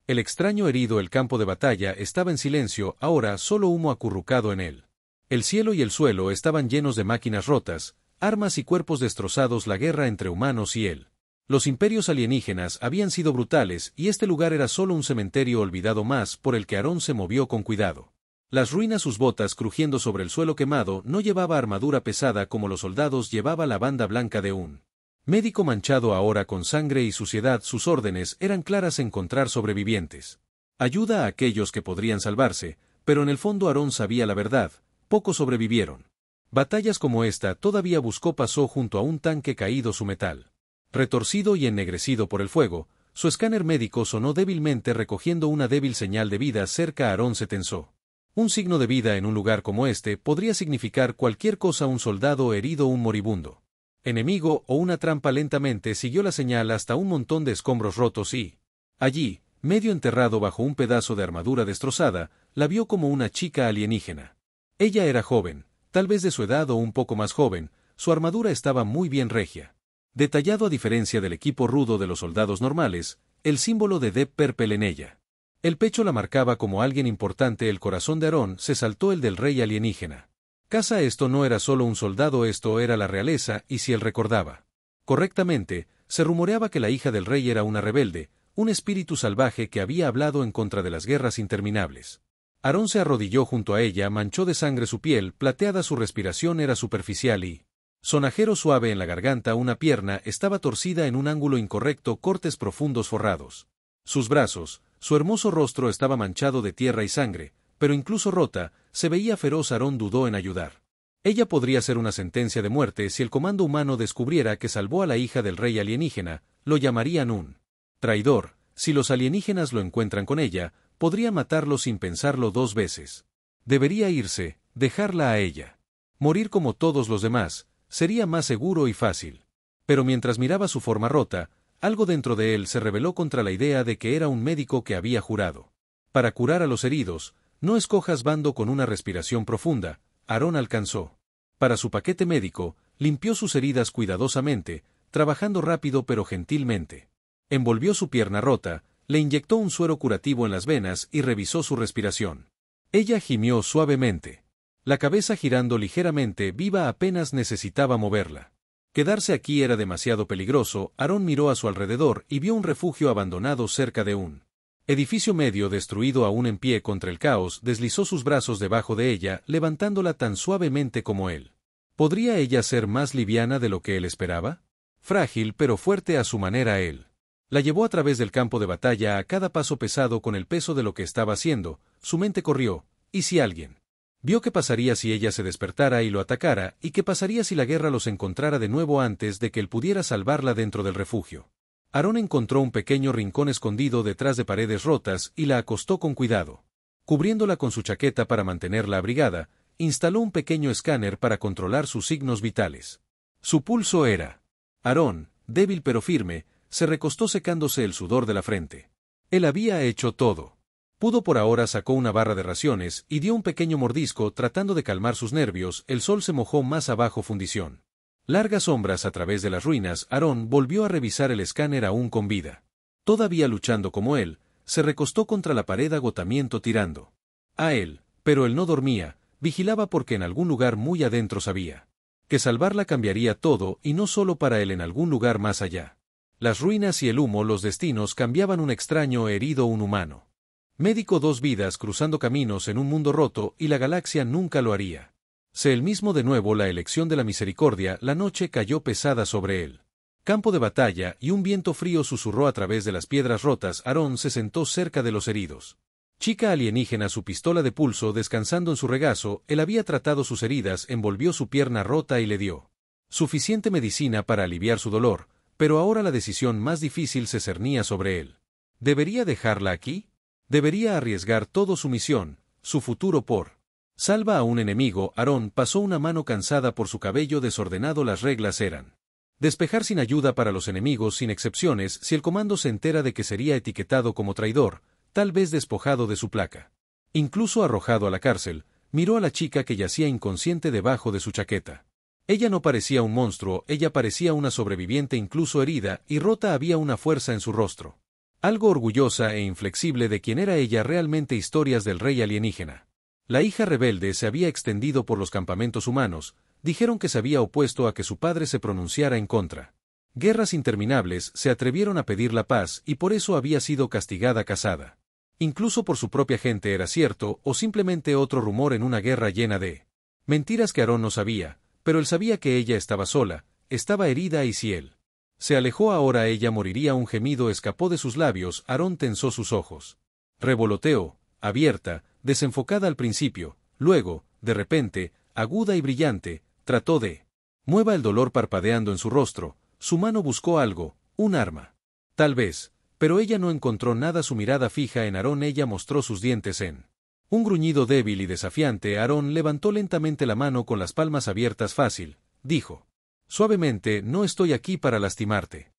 El extraño herido el campo de batalla estaba en silencio, ahora solo humo acurrucado en él. El cielo y el suelo estaban llenos de máquinas rotas, armas y cuerpos destrozados, la guerra entre humanos y él. Los imperios alienígenas habían sido brutales y este lugar era solo un cementerio olvidado más por el que Aarón se movió con cuidado. Las ruinas, sus botas crujiendo sobre el suelo quemado, no llevaba armadura pesada como los soldados, llevaba la banda blanca de un médico manchado ahora con sangre y suciedad. Sus órdenes eran claras: encontrar sobrevivientes. Ayuda a aquellos que podrían salvarse, pero en el fondo Aarón sabía la verdad, pocos sobrevivieron. Batallas como esta todavía buscó. Pasó junto a un tanque caído, su metal retorcido y ennegrecido por el fuego. Su escáner médico sonó débilmente recogiendo una débil señal de vida cerca. Aarón se tensó. Un signo de vida en un lugar como este podría significar cualquier cosa: un soldado herido, un moribundo enemigo o una trampa. Lentamente siguió la señal hasta un montón de escombros rotos y allí, medio enterrado bajo un pedazo de armadura destrozada, la vio como una chica alienígena. Ella era joven, tal vez de su edad o un poco más joven. Su armadura estaba muy bien regia. Detallado a diferencia del equipo rudo de los soldados normales, el símbolo de Deep Purple en ella. El pecho la marcaba como alguien importante. El corazón de Aarón se saltó: el del rey alienígena. Casa, esto no era solo un soldado, esto era la realeza, y si él recordaba correctamente, se rumoreaba que la hija del rey era una rebelde, un espíritu salvaje que había hablado en contra de las guerras interminables. Aarón se arrodilló junto a ella, manchó de sangre su piel plateada, su respiración era superficial y sonajero suave en la garganta. Una pierna estaba torcida en un ángulo incorrecto, cortes profundos forrados. Sus brazos, su hermoso rostro estaba manchado de tierra y sangre, pero incluso rota, se veía feroz. Aarón dudó en ayudar. Ella podría ser una sentencia de muerte. Si el comando humano descubriera que salvó a la hija del rey alienígena, lo llamarían un traidor. Si los alienígenas lo encuentran con ella, podría matarlo sin pensarlo dos veces. Debería irse, dejarla a ella. Morir como todos los demás, sería más seguro y fácil. Pero mientras miraba su forma rota, algo dentro de él se rebeló contra la idea de que era un médico que había jurado para curar a los heridos. No escojas bando. Con una respiración profunda, Aarón alcanzó para su paquete médico, limpió sus heridas cuidadosamente, trabajando rápido pero gentilmente. Envolvió su pierna rota, le inyectó un suero curativo en las venas y revisó su respiración. Ella gimió suavemente. La cabeza girando ligeramente, viva, apenas necesitaba moverla. Quedarse aquí era demasiado peligroso. Aarón miró a su alrededor y vio un refugio abandonado cerca de un edificio medio destruido, aún en pie contra el caos. Deslizó sus brazos debajo de ella, levantándola tan suavemente como él. ¿Podría ella ser más liviana de lo que él esperaba? Frágil pero fuerte a su manera. Él la llevó a través del campo de batalla, a cada paso pesado con el peso de lo que estaba haciendo. Su mente corrió. ¿Y si alguien vio? ¿Qué pasaría si ella se despertara y lo atacara? ¿Y qué pasaría si la guerra los encontrara de nuevo antes de que él pudiera salvarla dentro del refugio? Aarón encontró un pequeño rincón escondido detrás de paredes rotas y la acostó con cuidado. Cubriéndola con su chaqueta para mantenerla abrigada, instaló un pequeño escáner para controlar sus signos vitales. Su pulso era. Aarón, débil pero firme, se recostó secándose el sudor de la frente. Él había hecho todo. Pudo por ahora. Sacó una barra de raciones y dio un pequeño mordisco tratando de calmar sus nervios. El sol se mojó más abajo. Fundición. Largas sombras a través de las ruinas. Aarón volvió a revisar el escáner aún con vida. Todavía luchando como él, se recostó contra la pared, agotamiento tirando a él, pero él no dormía, vigilaba porque en algún lugar muy adentro sabía que salvarla cambiaría todo, y no solo para él, en algún lugar más allá. Las ruinas y el humo, los destinos cambiaban. Un extraño herido, un humano médico, dos vidas cruzando caminos en un mundo roto, y la galaxia nunca lo haría. Sé él mismo de nuevo, la elección de la misericordia. La noche cayó pesada sobre él. Campo de batalla, y un viento frío susurró a través de las piedras rotas. Aarón se sentó cerca de los heridos. Chica alienígena, su pistola de pulso descansando en su regazo. Él había tratado sus heridas, envolvió su pierna rota y le dio suficiente medicina para aliviar su dolor, pero ahora la decisión más difícil se cernía sobre él. ¿Debería dejarla aquí? ¿Debería arriesgar todo, su misión, su futuro por salva a un enemigo? Aarón pasó una mano cansada por su cabello desordenado. Las reglas eran despejar sin ayuda para los enemigos, sin excepciones. Si el comando se entera de que sería etiquetado como traidor, tal vez despojado de su placa, incluso arrojado a la cárcel. Miró a la chica que yacía inconsciente debajo de su chaqueta. Ella no parecía un monstruo, ella parecía una sobreviviente, incluso herida y rota. Había una fuerza en su rostro algo orgullosa e inflexible de quien era ella realmente. Historias del rey alienígena. La hija rebelde se había extendido por los campamentos humanos, dijeron que se había opuesto a que su padre se pronunciara en contra. Guerras interminables, se atrevieron a pedir la paz y por eso había sido castigada casada. Incluso por su propia gente era cierto, o simplemente otro rumor en una guerra llena de mentiras que Aarón no sabía, pero él sabía que ella estaba sola, estaba herida y si él se alejó ahora ella moriría. Un gemido escapó de sus labios, Aarón tensó sus ojos. Revoloteó, abierta, desenfocada al principio, luego, de repente, aguda y brillante, trató de mueva el dolor parpadeando en su rostro, su mano buscó algo, un arma. Tal vez, pero ella no encontró nada. Su mirada fija en Aarón, ella mostró sus dientes en un gruñido débil y desafiante. Aarón levantó lentamente la mano con las palmas abiertas. Fácil, dijo. Suavemente, no estoy aquí para lastimarte.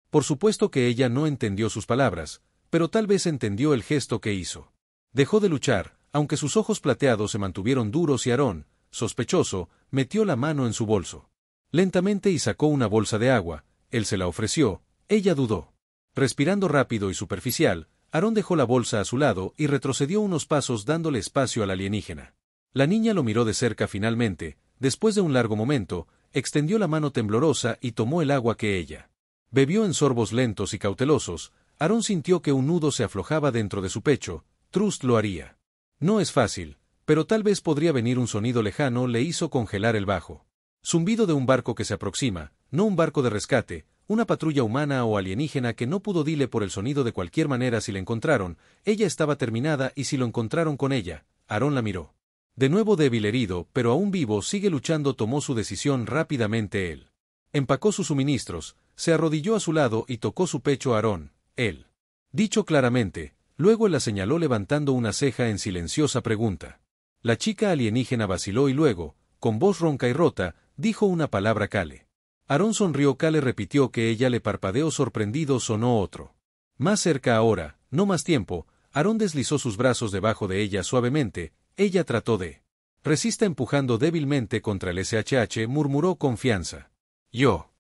Por supuesto que ella no entendió sus palabras, pero tal vez entendió el gesto que hizo. Dejó de luchar, aunque sus ojos plateados se mantuvieron duros y Aarón, sospechoso, metió la mano en su bolso. Lentamente y sacó una bolsa de agua, él se la ofreció, ella dudó. Respirando rápido y superficial, Aarón dejó la bolsa a su lado y retrocedió unos pasos dándole espacio al alienígena. La niña lo miró de cerca finalmente, después de un largo momento, extendió la mano temblorosa y tomó el agua que ella bebió en sorbos lentos y cautelosos. Aarón sintió que un nudo se aflojaba dentro de su pecho. Trust lo haría. No es fácil, pero tal vez podría venir. Un sonido lejano le hizo congelar el bajo zumbido de un barco que se aproxima, no un barco de rescate, una patrulla humana o alienígena que no pudo. Dile por el sonido. De cualquier manera, si la encontraron, ella estaba terminada y si lo encontraron con ella, Aarón la miró. De nuevo débil, herido, pero aún vivo, sigue luchando. Tomó su decisión rápidamente él. Empacó sus suministros, se arrodilló a su lado y tocó su pecho a Aarón, él. Dicho claramente, luego él la señaló levantando una ceja en silenciosa pregunta. La chica alienígena vaciló y luego, con voz ronca y rota, dijo una palabra. Kale. Aarón sonrió. Kale repitió que ella le parpadeó sorprendido. Sonó otro. Más cerca ahora, no más tiempo. Aarón deslizó sus brazos debajo de ella suavemente. Ella trató de resista empujando débilmente contra el SHH. Murmuró confianza. Yo.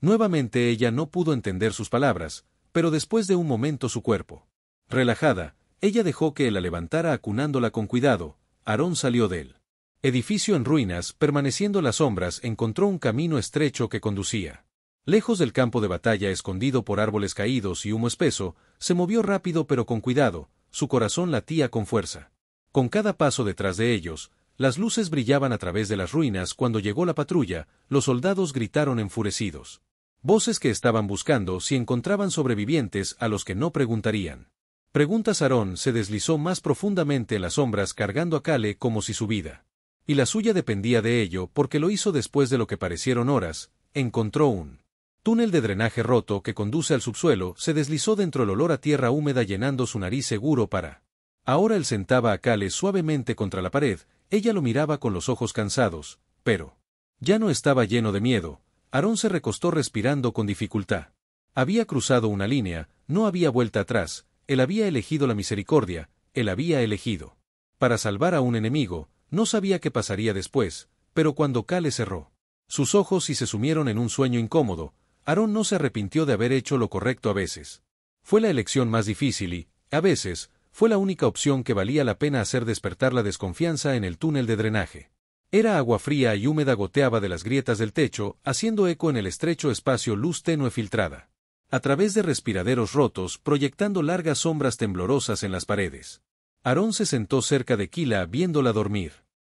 Nuevamente ella no pudo entender sus palabras, pero después de un momento su cuerpo relajada, ella dejó que él la levantara acunándola con cuidado. Aarón salió del edificio en ruinas, permaneciendo las sombras. Encontró un camino estrecho que conducía lejos del campo de batalla. Escondido por árboles caídos y humo espeso, se movió rápido pero con cuidado, su corazón latía con fuerza. Con cada paso detrás de ellos, las luces brillaban a través de las ruinas. Cuando llegó la patrulla, los soldados gritaron enfurecidos. Voces que estaban buscando si encontraban sobrevivientes a los que no preguntarían. Preguntas. Aarón se deslizó más profundamente en las sombras cargando a Kale como si su vida y la suya dependía de ello, porque lo hizo después de lo que parecieron horas. Encontró un túnel de drenaje roto que conduce al subsuelo. Se deslizó dentro, el olor a tierra húmeda llenando su nariz. Seguro para. Ahora él sentaba a Kale suavemente contra la pared, ella lo miraba con los ojos cansados, pero ya no estaba lleno de miedo. Aarón se recostó respirando con dificultad. Había cruzado una línea, no había vuelta atrás, él había elegido la misericordia, él había elegido para salvar a un enemigo. No sabía qué pasaría después, pero cuando Kale cerró sus ojos y se sumieron en un sueño incómodo, Aarón no se arrepintió de haber hecho lo correcto. A veces fue la elección más difícil y, a veces, fue la única opción que valía la pena hacer. Despertar la desconfianza en el túnel de drenaje. Era agua fría y húmeda, goteaba de las grietas del techo, haciendo eco en el estrecho espacio. Luz tenue filtrada a través de respiraderos rotos, proyectando largas sombras temblorosas en las paredes. Aarón se sentó cerca de Kila viéndola dormir.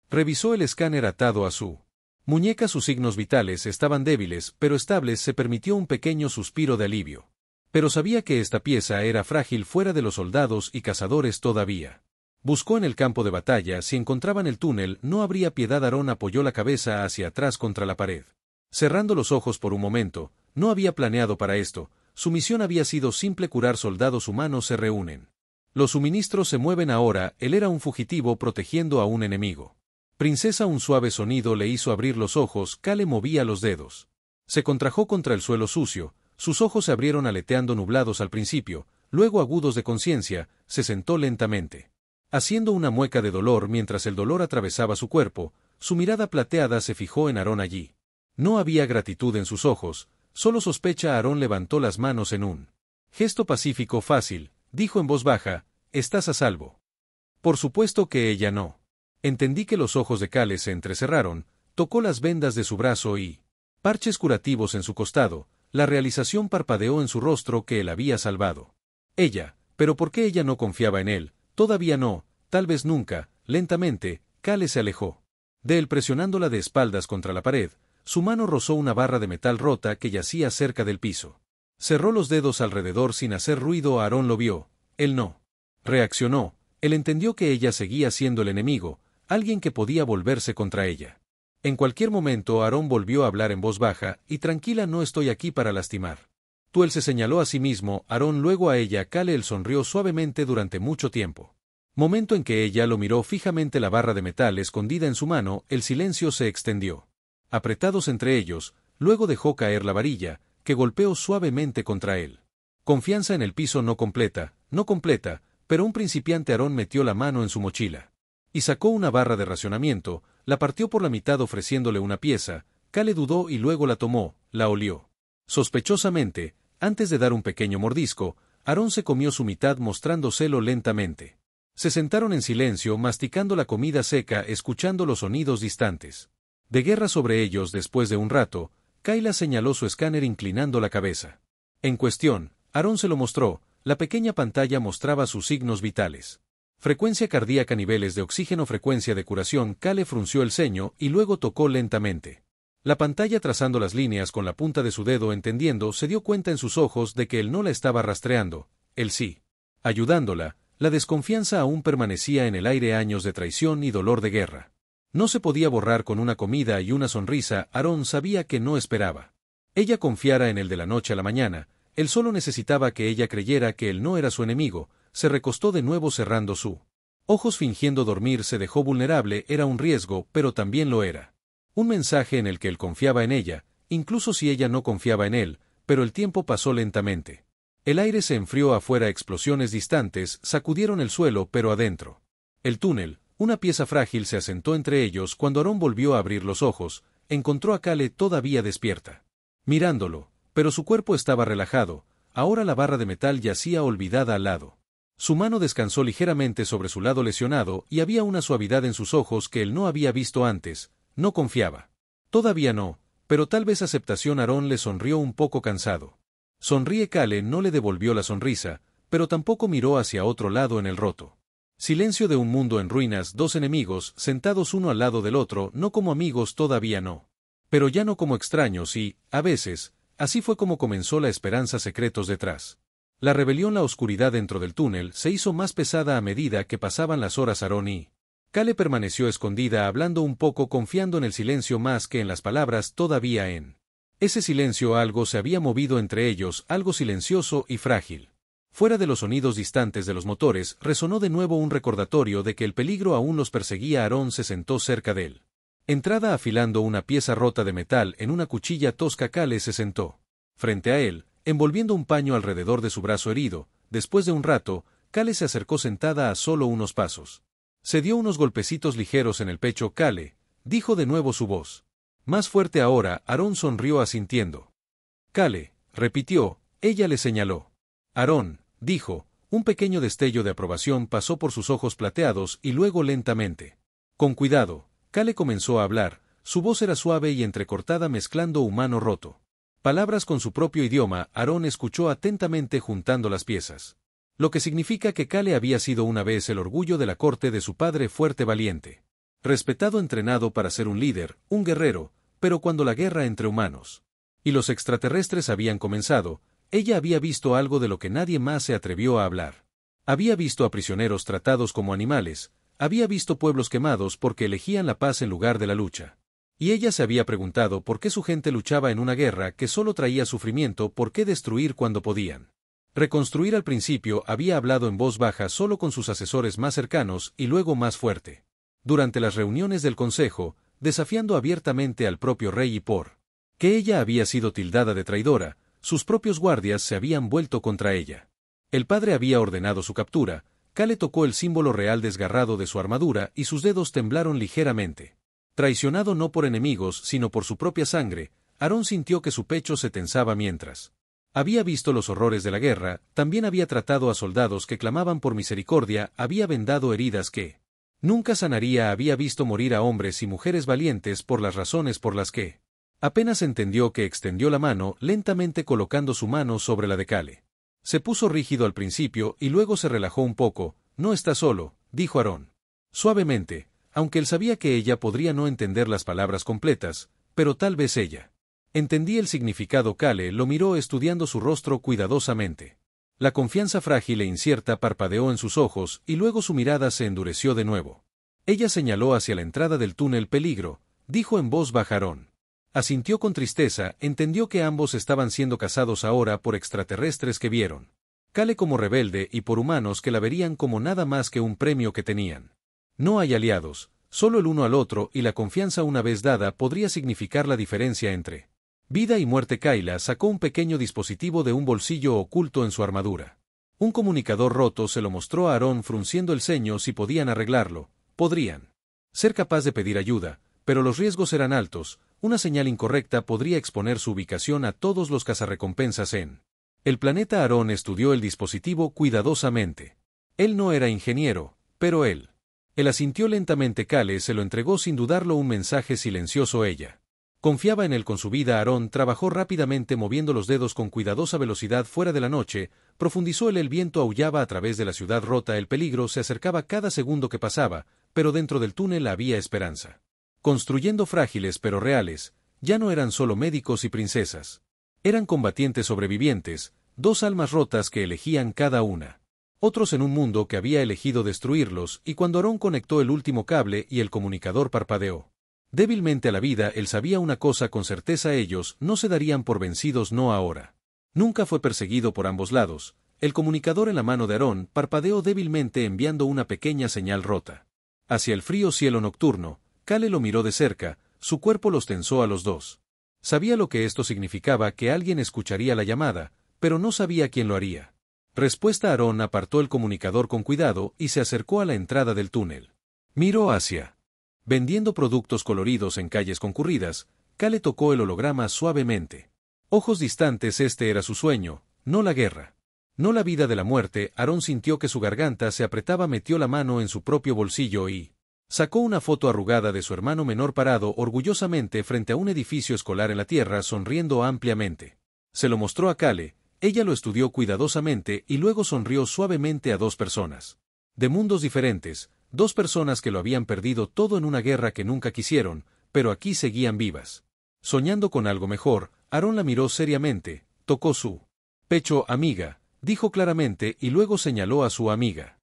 Revisó el escáner atado a su muñeca. Sus signos vitales estaban débiles, pero estables. Se permitió un pequeño suspiro de alivio. Pero sabía que esta pieza era frágil fuera de los soldados y cazadores todavía. Buscó en el campo de batalla. Si encontraban el túnel, no habría piedad. Aarón apoyó la cabeza hacia atrás contra la pared, cerrando los ojos por un momento. No había planeado para esto. Su misión había sido simple: curar. Soldados humanos se reúnen. Los suministros se mueven ahora. Él era un fugitivo protegiendo a un enemigo. Princesa. Un suave sonido le hizo abrir los ojos. Kale movía los dedos. Se contrajo contra el suelo sucio. Sus ojos se abrieron aleteando, nublados al principio, luego agudos de conciencia. Se sentó lentamente, haciendo una mueca de dolor mientras el dolor atravesaba su cuerpo. Su mirada plateada se fijó en Aarón allí. No había gratitud en sus ojos, solo sospecha. Aarón levantó las manos en un Gesto pacífico fácil, dijo en voz baja, estás a salvo. Por supuesto que ella no. Entendí que los ojos de Cale se entrecerraron, tocó las vendas de su brazo y parches curativos en su costado, la realización parpadeó en su rostro que él había salvado. Ella, pero ¿por qué ella no confiaba en él? Todavía no, tal vez nunca. Lentamente, Cale se alejó de él presionándola de espaldas contra la pared, su mano rozó una barra de metal rota que yacía cerca del piso. Cerró los dedos alrededor sin hacer ruido. Aarón lo vio, él no reaccionó, él entendió que ella seguía siendo el enemigo, alguien que podía volverse contra ella. En cualquier momento Aarón volvió a hablar en voz baja, y tranquila, no estoy aquí para lastimar. Tú. Él se señaló a sí mismo, Aarón luego a ella. Cale él sonrió suavemente durante mucho tiempo. Momento en que ella lo miró fijamente, la barra de metal escondida en su mano, el silencio se extendió. Apretados entre ellos, luego dejó caer la varilla, que golpeó suavemente contra él. Confianza en el piso no completa, pero un principiante. Aarón metió la mano en su mochila y sacó una barra de racionamiento, la partió por la mitad ofreciéndole una pieza. Cale dudó y luego la tomó, la olió sospechosamente, antes de dar un pequeño mordisco. Aarón se comió su mitad mostrándoselo lentamente. Se sentaron en silencio masticando la comida seca, escuchando los sonidos distantes de guerra sobre ellos. Después de un rato, Kayla señaló su escáner inclinando la cabeza. En cuestión, Aarón se lo mostró, la pequeña pantalla mostraba sus signos vitales. Frecuencia cardíaca, niveles de oxígeno, frecuencia de curación. Cale frunció el ceño y luego tocó lentamente la pantalla trazando las líneas con la punta de su dedo. Entendiendo, se dio cuenta en sus ojos de que él no la estaba rastreando, él sí ayudándola. La desconfianza aún permanecía en el aire, años de traición y dolor de guerra. No se podía borrar con una comida y una sonrisa. Aarón sabía que no esperaba ella confiara en él de la noche a la mañana, él solo necesitaba que ella creyera que él no era su enemigo. Se recostó de nuevo cerrando sus ojos fingiendo dormir, se dejó vulnerable. Era un riesgo, pero también lo era un mensaje en el que él confiaba en ella, incluso si ella no confiaba en él. Pero el tiempo pasó lentamente. El aire se enfrió afuera, explosiones distantes sacudieron el suelo, pero adentro el túnel, una pieza frágil se asentó entre ellos. Cuando Aarón volvió a abrir los ojos, encontró a Cale todavía despierta, mirándolo, pero su cuerpo estaba relajado. Ahora la barra de metal yacía olvidada al lado. Su mano descansó ligeramente sobre su lado lesionado y había una suavidad en sus ojos que él no había visto antes. No confiaba. Todavía no, pero tal vez aceptación. Aarón le sonrió un poco cansado. Sonríe. Cale no le devolvió la sonrisa, pero tampoco miró hacia otro lado. En el roto silencio de un mundo en ruinas, dos enemigos sentados uno al lado del otro, no como amigos, todavía no, pero ya no como extraños y, a veces, así fue como comenzó la esperanza. Secretos detrás la rebelión. La oscuridad dentro del túnel se hizo más pesada a medida que pasaban las horas. Aarón y Cale permaneció escondida, hablando un poco, confiando en el silencio más que en las palabras. Todavía en ese silencio algo se había movido entre ellos, algo silencioso y frágil. Fuera de los sonidos distantes de los motores, resonó de nuevo un recordatorio de que el peligro aún los perseguía. Aarón se sentó cerca de él. Entrada afilando una pieza rota de metal en una cuchilla tosca. Cale se sentó frente a él, envolviendo un paño alrededor de su brazo herido. Después de un rato, Cale se acercó sentada a solo unos pasos. Se dio unos golpecitos ligeros en el pecho. Cale, dijo de nuevo su voz más fuerte ahora. Aarón sonrió asintiendo. Cale, repitió, ella le señaló. Aarón, dijo, un pequeño destello de aprobación pasó por sus ojos plateados y luego lentamente. Con cuidado, Cale comenzó a hablar, su voz era suave y entrecortada mezclando humano roto palabras con su propio idioma. Aarón escuchó atentamente juntando las piezas. Lo que significa que Cale había sido una vez el orgullo de la corte de su padre, fuerte, valiente, respetado, entrenado para ser un líder, un guerrero, pero cuando la guerra entre humanos y los extraterrestres habían comenzado, ella había visto algo de lo que nadie más se atrevió a hablar. Había visto a prisioneros tratados como animales, había visto pueblos quemados porque elegían la paz en lugar de la lucha. Y ella se había preguntado por qué su gente luchaba en una guerra que solo traía sufrimiento. ¿Por qué destruir cuando podían reconstruir? Al principio había hablado en voz baja solo con sus asesores más cercanos y luego más fuerte durante las reuniones del consejo, desafiando abiertamente al propio rey. Y por que ella había sido tildada de traidora, sus propios guardias se habían vuelto contra ella. El padre había ordenado su captura. Cale tocó el símbolo real desgarrado de su armadura y sus dedos temblaron ligeramente. Traicionado no por enemigos sino por su propia sangre, Aarón sintió que su pecho se tensaba mientras Había visto los horrores de la guerra, también había tratado a soldados que clamaban por misericordia, había vendado heridas que nunca sanaría, había visto morir a hombres y mujeres valientes por las razones por las que apenas entendió que extendió la mano, lentamente colocando su mano sobre la de Kale. Se puso rígido al principio y luego se relajó un poco. No está solo, dijo Aarón. Suavemente, aunque él sabía que ella podría no entender las palabras completas, pero tal vez ella entendía el significado. Kale lo miró estudiando su rostro cuidadosamente. La confianza frágil e incierta parpadeó en sus ojos y luego su mirada se endureció de nuevo. Ella señaló hacia la entrada del túnel. Peligro, dijo en voz baja Aarón. Asintió con tristeza, entendió que ambos estaban siendo cazados ahora por extraterrestres que vieron Kale como rebelde y por humanos que la verían como nada más que un premio que tenían. No hay aliados, solo el uno al otro, y la confianza una vez dada podría significar la diferencia entre vida y muerte. Kayla sacó un pequeño dispositivo de un bolsillo oculto en su armadura. Un comunicador roto. Se lo mostró a Aarón frunciendo el ceño. Si podían arreglarlo, podrían ser capaz de pedir ayuda, pero los riesgos eran altos. Una señal incorrecta podría exponer su ubicación a todos los cazarrecompensas en el planeta. Aarón estudió el dispositivo cuidadosamente. Él no era ingeniero, pero él asintió lentamente. Kale se lo entregó sin dudarlo, un mensaje silencioso. Ella confiaba en él con su vida. Aarón trabajó rápidamente moviendo los dedos con cuidadosa velocidad. Fuera de la noche, profundizó el viento aullaba a través de la ciudad rota. El peligro se acercaba cada segundo que pasaba, pero dentro del túnel había esperanza. Construyendo frágiles pero reales, ya no eran solo médicos y princesas. Eran combatientes sobrevivientes, dos almas rotas que elegían cada una. Otros en un mundo que había elegido destruirlos, y cuando Aarón conectó el último cable y el comunicador parpadeó débilmente a la vida, él sabía una cosa con certeza: ellos no se darían por vencidos, no ahora. Nunca fue perseguido por ambos lados. El comunicador en la mano de Aarón parpadeó débilmente enviando una pequeña señal rota hacia el frío cielo nocturno. Kale lo miró de cerca, su cuerpo los tensó a los dos. Sabía lo que esto significaba, que alguien escucharía la llamada, pero no sabía quién lo haría. Respuesta: Aarón apartó el comunicador con cuidado y se acercó a la entrada del túnel. Miró hacia vendiendo productos coloridos en calles concurridas. Kale tocó el holograma suavemente. Ojos distantes. Este era su sueño, no la guerra, no la vida de la muerte. Aarón sintió que su garganta se apretaba. Metió la mano en su propio bolsillo y sacó una foto arrugada de su hermano menor parado orgullosamente frente a un edificio escolar en la tierra, sonriendo ampliamente. Se lo mostró a Kale. Ella lo estudió cuidadosamente y luego sonrió suavemente a dos personas de mundos diferentes, dos personas que lo habían perdido todo en una guerra que nunca quisieron, pero aquí seguían vivas, soñando con algo mejor. Aarón la miró seriamente, tocó su pecho. Amiga, dijo claramente, y luego señaló a su amiga.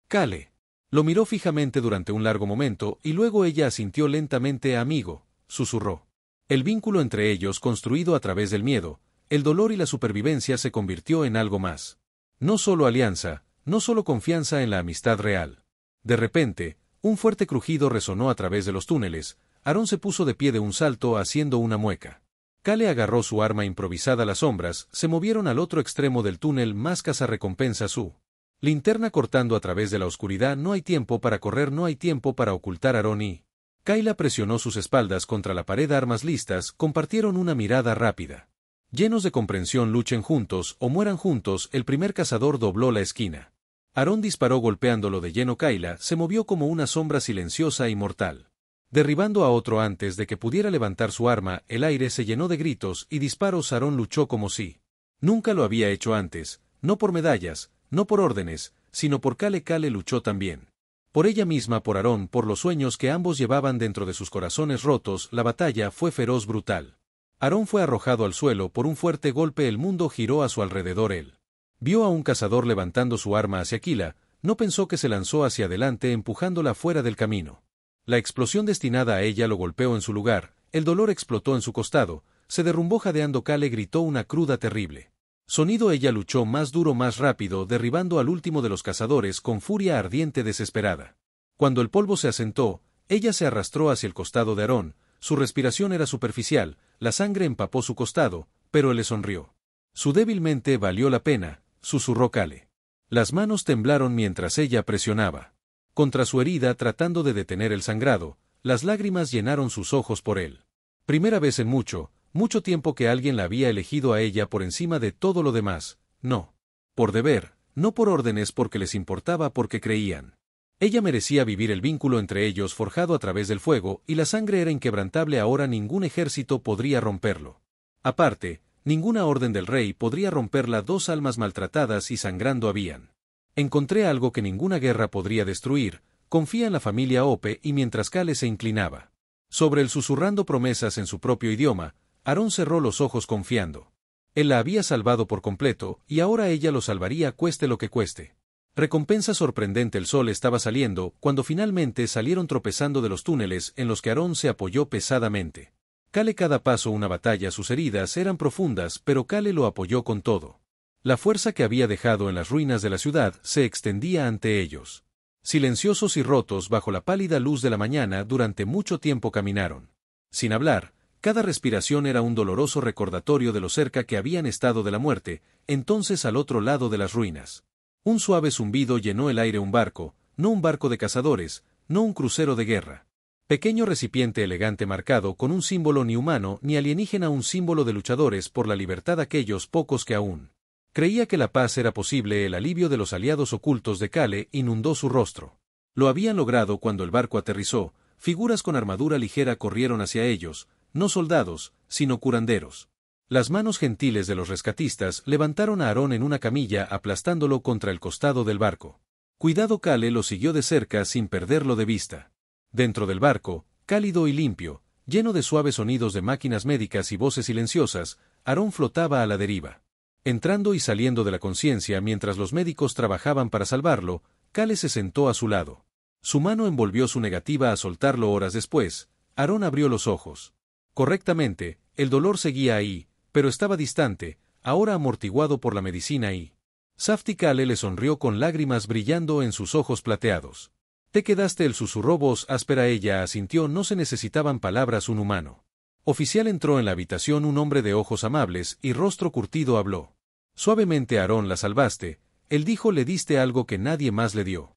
Kale lo miró fijamente durante un largo momento, y luego ella asintió lentamente. Amigo, susurró. El vínculo entre ellos, construido a través del miedo, el dolor y la supervivencia, se convirtió en algo más. No solo alianza, no solo confianza en la amistad real. De repente, un fuerte crujido resonó a través de los túneles. Aarón se puso de pie de un salto, haciendo una mueca. Kale agarró su arma improvisada. Las sombras se movieron al otro extremo del túnel. Más cazarrecompensa. Su linterna cortando a través de la oscuridad. No hay tiempo para correr, no hay tiempo para ocultar. Aarón y Kayla presionó sus espaldas contra la pared, armas listas. Compartieron una mirada rápida. Llenos de comprensión. Luchen juntos o mueran juntos. El primer cazador dobló la esquina. Aarón disparó golpeándolo de lleno. Kayla se movió como una sombra silenciosa y mortal, derribando a otro antes de que pudiera levantar su arma. El aire se llenó de gritos y disparos. Aarón luchó como si nunca lo había hecho antes, no por medallas, no por órdenes, sino por Kale. Kale luchó también por ella misma, por Aarón, por los sueños que ambos llevaban dentro de sus corazones rotos. La batalla fue feroz, brutal. Aarón fue arrojado al suelo por un fuerte golpe. El mundo giró a su alrededor. Él vio a un cazador levantando su arma hacia Kayla. No pensó que se lanzó hacia adelante empujándola fuera del camino. La explosión destinada a ella lo golpeó en su lugar. El dolor explotó en su costado. Se derrumbó jadeando. Kale gritó una cruda terrible sonido. Ella luchó más duro, más rápido, derribando al último de los cazadores con furia ardiente, desesperada. Cuando el polvo se asentó, ella se arrastró hacia el costado de Aarón. Su respiración era superficial, la sangre empapó su costado, pero él le sonrió. Su débil mente valió la pena, susurró Kale. Las manos temblaron mientras ella presionaba contra su herida tratando de detener el sangrado. Las lágrimas llenaron sus ojos por él. Primera vez en mucho, mucho tiempo que alguien la había elegido a ella por encima de todo lo demás, no. Por deber, no por órdenes porque les importaba porque creían. Ella merecía vivir el vínculo entre ellos forjado a través del fuego y la sangre era inquebrantable ahora ningún ejército podría romperlo. Aparte, ninguna orden del rey podría romperla dos almas maltratadas y sangrando habían. Encontré algo que ninguna guerra podría destruir, confía en la familia Ope y mientras Kale se inclinaba sobre él susurrando promesas en su propio idioma, Aarón cerró los ojos confiando. Él la había salvado por completo y ahora ella lo salvaría cueste lo que cueste. Recompensa sorprendente. El sol estaba saliendo cuando finalmente salieron tropezando de los túneles en los que Aarón se apoyó pesadamente. Kale cada paso una batalla, sus heridas eran profundas pero Kale lo apoyó con todo. La fuerza que había dejado en las ruinas de la ciudad se extendía ante ellos. Silenciosos y rotos bajo la pálida luz de la mañana durante mucho tiempo caminaron. Sin hablar, cada respiración era un doloroso recordatorio de lo cerca que habían estado de la muerte, entonces al otro lado de las ruinas. Un suave zumbido llenó el aire. Un barco, no un barco de cazadores, no un crucero de guerra. Pequeño recipiente elegante marcado con un símbolo ni humano ni alienígena, un símbolo de luchadores por la libertad, aquellos pocos que aún creía que la paz era posible. El alivio de los aliados ocultos de Kale inundó su rostro. Lo habían logrado. Cuando el barco aterrizó, figuras con armadura ligera corrieron hacia ellos, no soldados, sino curanderos. Las manos gentiles de los rescatistas levantaron a Aarón en una camilla aplastándolo contra el costado del barco. Cuidado. Kale lo siguió de cerca sin perderlo de vista. Dentro del barco, cálido y limpio, lleno de suaves sonidos de máquinas médicas y voces silenciosas, Aarón flotaba a la deriva. Entrando y saliendo de la conciencia mientras los médicos trabajaban para salvarlo, Kale se sentó a su lado. Su mano envolvió su negativa a soltarlo. Horas después, Aarón abrió los ojos. Correctamente, el dolor seguía ahí, pero estaba distante, ahora amortiguado por la medicina y... Safty. Kale le sonrió con lágrimas brillando en sus ojos plateados. «¿Te quedaste?». Él susurró voz áspera. Ella asintió. No se necesitaban palabras. Un humano oficial entró en la habitación. Un hombre de ojos amables y rostro curtido habló. Suavemente. «Aarón, la salvaste», él dijo. «Le diste algo que nadie más le dio».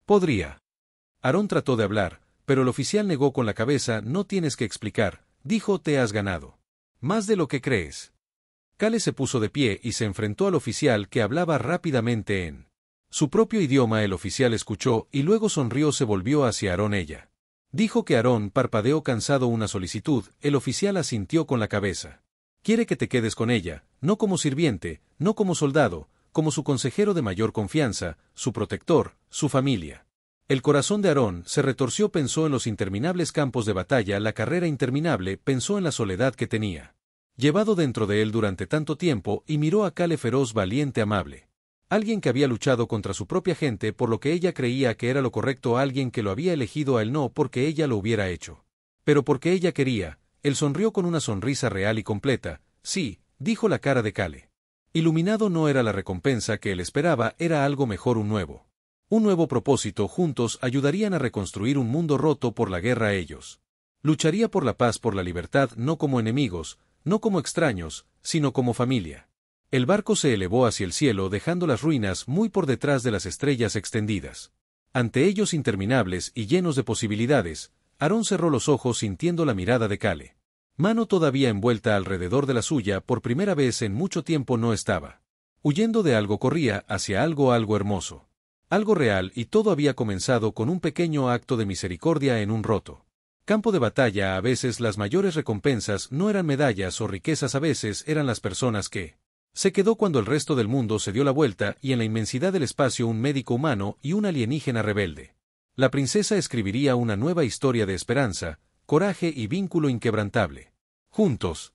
«Podría». Aarón trató de hablar, pero el oficial negó con la cabeza. «No tienes que explicar», dijo. «Te has ganado más de lo que crees». Kale se puso de pie y se enfrentó al oficial que hablaba rápidamente en su propio idioma. El oficial escuchó y luego sonrió. Se volvió hacia Aarón. Ella dijo que Aarón parpadeó cansado. «Una solicitud». El oficial asintió con la cabeza. «Quiere que te quedes con ella, no como sirviente, no como soldado, como su consejero de mayor confianza, su protector, su familia». El corazón de Aarón se retorció. Pensó en los interminables campos de batalla, la carrera interminable, pensó en la soledad que tenía llevado dentro de él durante tanto tiempo y miró a Kale feroz, valiente, amable. Alguien que había luchado contra su propia gente por lo que ella creía que era lo correcto, alguien que lo había elegido a él no porque ella lo hubiera hecho, pero porque ella quería. Él sonrió con una sonrisa real y completa. «Sí», dijo. La cara de Kale iluminado. No era la recompensa que él esperaba, era algo mejor, un nuevo propósito. Juntos ayudarían a reconstruir un mundo roto por la guerra. Ellos lucharía por la paz, por la libertad, no como enemigos, no como extraños, sino como familia. El barco se elevó hacia el cielo dejando las ruinas muy por detrás de las estrellas extendidas. Ante ellos interminables y llenos de posibilidades, Aarón cerró los ojos sintiendo la mirada de Kale. Mano todavía envuelta alrededor de la suya. Por primera vez en mucho tiempo no estaba huyendo de algo, corría hacia algo hermoso. Algo real, y todo había comenzado con un pequeño acto de misericordia en un roto campo de batalla. A veces las mayores recompensas no eran medallas o riquezas, a veces eran las personas que se quedó cuando el resto del mundo se dio la vuelta y en la inmensidad del espacio un médico humano y un alienígena rebelde. La princesa escribiría una nueva historia de esperanza, coraje y vínculo inquebrantable. Juntos